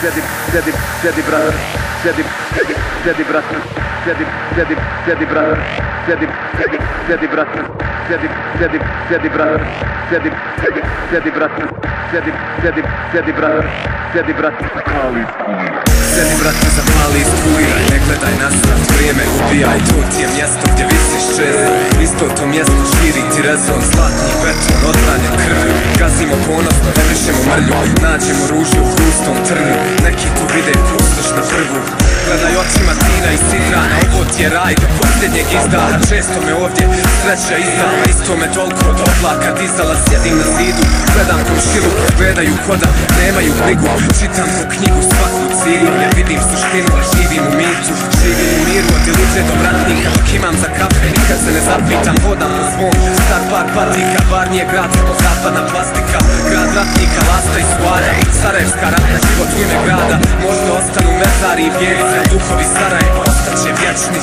sjedi brat, sjedi brat, sjedi brat, sjedi brat, sjedi brat, sjedi brat, sjedi brat, sjedi brat, sjedi brat, ne zapali, iskuliraj, ne gledaj nasrat, vrijeme ubijaj, to ti je mjesto gdje visiš čeze, isto to mjesto širi ti rezon, zlatni beton, odranjen krvlju, gazimo ponosno, ne višemo mrlju, nađemo ružu u gustom trnju, neki tu vide pustoš na prvu, gledaj očima sina i sidrana, ovo ti je raj do posljednjeg izdaha, često me ovdje sreća izdala, isto me toliko od oblaka dizala, sjedim na zidu, gledam komšilu, gledaju koda, nemaju brigu, čitam po knjigu svaku cilju, ne vidim suštinu, živim u mitu, živim u miru od iluđe do vratnika, dok imam za kafe, nikad se ne zapitam, hodam po svom, star par patika, bar nije grad, samo zapadna plastika, grad ratnika, lasta i suara, Sarajevska ratna, život u ime grada, možda ostanu mezari i vjerice, duhovi Sarajeva, ostaće vječni.